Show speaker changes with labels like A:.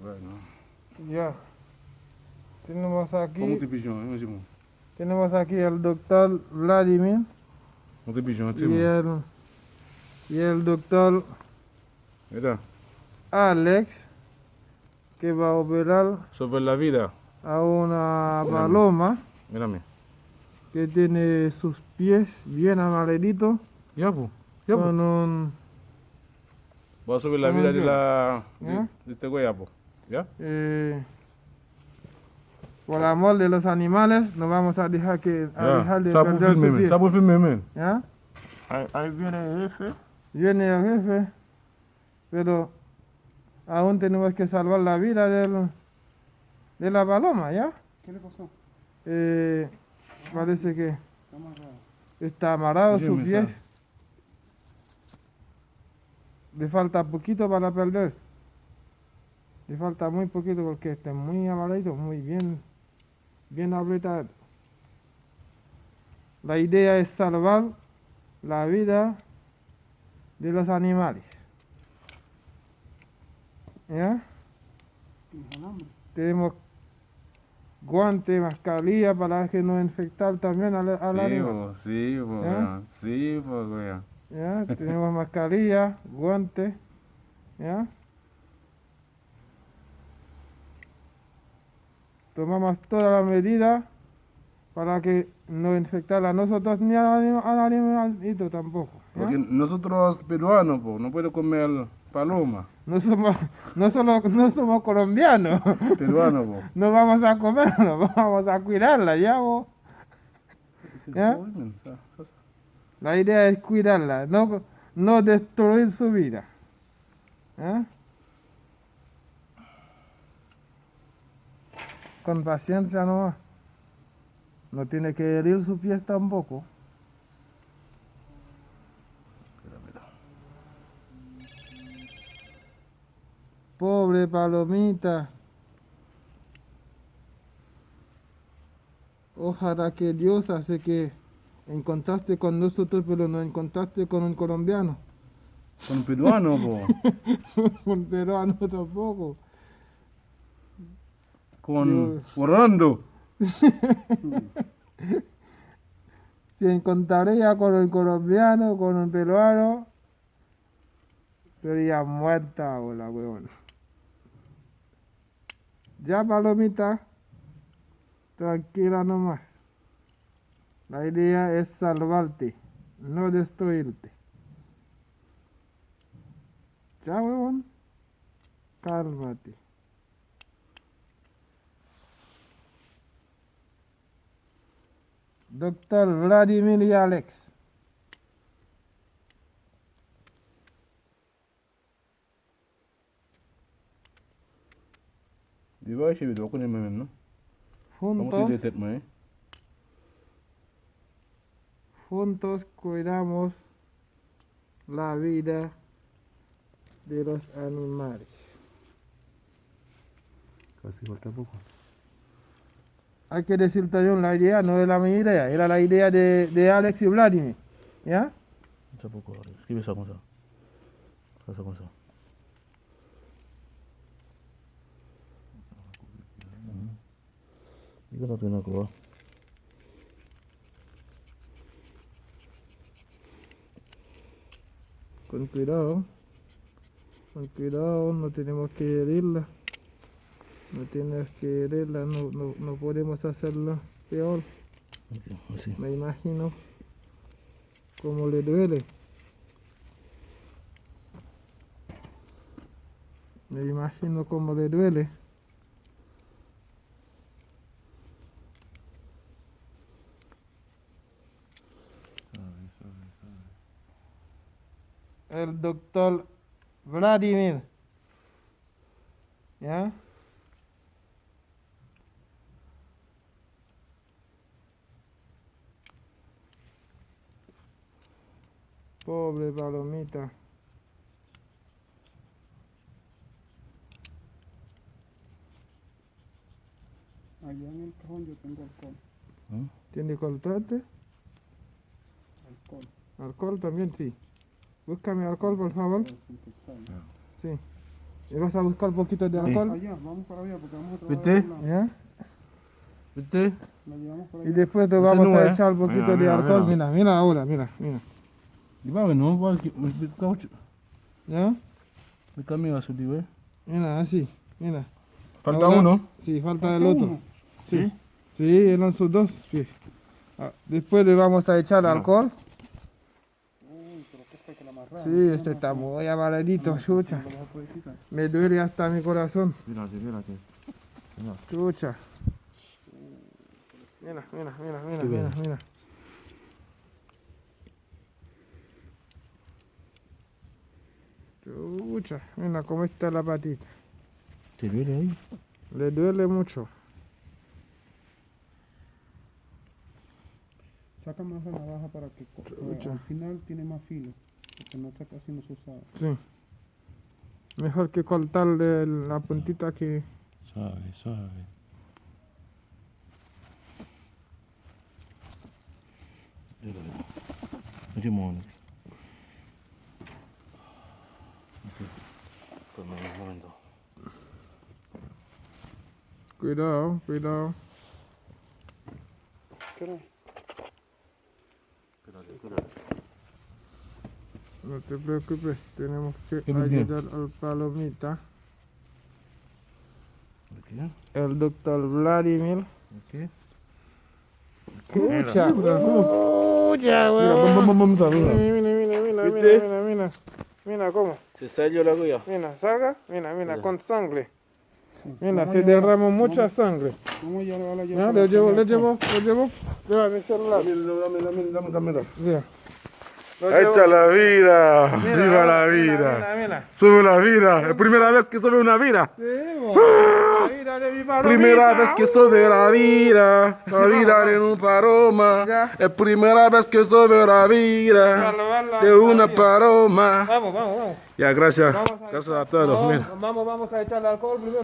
A: Bueno.
B: Ya. Tenemos aquí.
A: ¿Cómo te pigeon, Simón?
B: Tenemos aquí al doctor Vladimir
A: ¿Cómo te pigeon,
B: y
A: Simón?
B: el doctor
A: Mira,
B: Alex que va a operar
A: sobre la vida.
B: a una
A: Mírame.
B: paloma
A: Mírame.
B: que tiene sus pies bien amarelitos
A: Ya, pues. Ya, pues.
B: con un
A: Va a subir la
B: ¿Cómo
A: vida
B: se
A: de
B: llama?
A: la...
B: ¿Ya?
A: de este güey, pues. ¿Ya?
B: Por amor de los animales no vamos a dejar de
A: Sabe por
B: perder su
A: filme,
B: pie.
A: sabe por filme, men.
B: ¿Ya?
A: Ahí viene el jefe.
B: Viene el jefe, pero aún tenemos que salvar la vida de la paloma, ¿ya?
C: ¿Qué le pasó?
B: Parece que
C: Está amarrado.
B: está amarrado sus
A: Dime,
B: pies.
A: sabe.
B: Le falta poquito para perder. Le falta muy poquito porque está muy amarrado, muy bien apretado. La idea es salvar la vida de los animales. ¿Ya?
C: Tienes hambre.
B: Tenemos guantes, mascarilla para que no infectar también al
A: Sí,
B: animal.
A: sí, pues,
B: ¿Ya?
A: weón. Sí, pues, weón.
B: ¿Ya? Tenemos mascarilla, guantes. ¿Ya? Tomamos todas las medidas para que no infectar a nosotros ni al animalito tampoco. ¿Ya?
A: Porque nosotros peruanos, pues, no podemos comer paloma.
B: No somos colombianos.
A: Peruanos, pues.
B: No vamos a comerlo, vamos a cuidarla, ¿ya vos? ¿Ya? La idea es cuidarla, no destruir su vida. ¿Ya? Con paciencia nomás. No tiene que herir sus pies tampoco. Pobre palomita. Ojalá que Dios hace que encontraste con nosotros, pero no encontraste con un colombiano.
A: Con peruano, pues.
B: Un peruano tampoco.
A: Con Orlando.
B: Si encontraría con un colombiano, con un peruano, sería muerta o la huevona. Ya, palomita, tranquila nomás. La idea es salvarte, no destruirte. Ya, huevón, cálmate. Doctor Vladimir y Alex.
A: Diba shi bido ko ne men no.
B: Juntos cuidamos la vida de los animales.
A: Casi falta poco.
B: Hay que decir también la idea, no era mi idea, era la idea de Alex y Vladimir. ¿Ya?
A: Falta poco. Escribe esa cosa. Esa cosa. 이거 다 되나 그거?
B: Con cuidado, no tenemos que herirla. No tienes que herirla, no podemos hacerla peor.
A: Así.
B: Me imagino cómo le duele. Me imagino cómo le duele. El doctor Vladimir. ¿Ya? Pobre palomita.
C: Allá en el cajón yo tengo alcohol.
B: ¿Tiene coltante?
C: Alcohol.
B: Alcohol también, sí. Búscame alcohol, por favor.
C: Desinfectante.
B: Sí. ¿Y vas a buscar un poquito de alcohol?
C: Allá, vamos para allá porque vamos a trabajar.
A: ¿Viste?
C: de otro lado.
B: ¿Ya?
A: ¿Viste?
C: La llevamos para
B: Y
C: allá.
B: después te
A: Ese
B: vamos
A: no
B: a
A: es.
B: echar un poquito
A: Mira,
B: de
A: mira,
B: alcohol.
A: mira.
B: Mira, mira ahora, mira.
A: Y va, no, va, me caucho.
B: ¿Ya?
A: Me camino a su tío,
B: Mira, así, mira.
A: Falta
B: Ahora-
A: uno.
B: Sí, falta
C: Falta
B: el otro.
C: uno.
B: Sí. Sí, eran sus dos. Sí. Ah, después le vamos a echar alcohol.
C: Uy, pero qué fue que la amarramos.
B: Sí, este está muy amaradito, chucha.
C: Lo vas a poder quitar.
B: Me duele hasta mi corazón.
A: Mírate.
B: Chucha.
A: Qué bien.
B: Mira. Chucha, mira cómo está la patita.
A: ¿Te duele ahí?
B: Le duele mucho.
C: Saca más la navaja para que
B: Chucha.
C: al final tiene más filo. Porque no está casi no se usaba.
B: Sí. Mejor que cortarle la puntita que...
A: Suave. Oye, mono. Un momento.
B: Cuidado.
C: Pero
B: No te preocupes, tenemos que
A: ¿Qué por qué?
B: ayudar al palomita.
A: Aquí.
B: El doctor Vladimir.
A: Aquí.
B: Escucha.
A: Mira,
B: Escucha,
A: vamos a
B: Mira,
A: ver. ¿Viste?
B: Mira cómo.
A: Se salió la olla.
B: Mira, salga. Mira, con sangre.
C: sí.
B: Mira,
C: Vamos
B: se
C: a llevar-
B: derramó mucha sangre.
C: Vamos a llevar a la
B: Ya, le llevo. Lleva mi celular.
A: Dame cámara.
B: Ya.
A: Ahí está la vida. Viva la vida.
B: Mira.
A: Sube la vida. Es primera vez que sube una vida.
B: Sí, la vida de mi palomita.
A: Primera vez que sube la vida. La vida en un paloma.
B: Ya.
A: Es primera vez que sube la vida. De una paloma.
B: Vamos.
A: Ya, gracias.
B: Vamos a
A: Gracias a todos. Mira.
B: Vamos a echarle alcohol primero.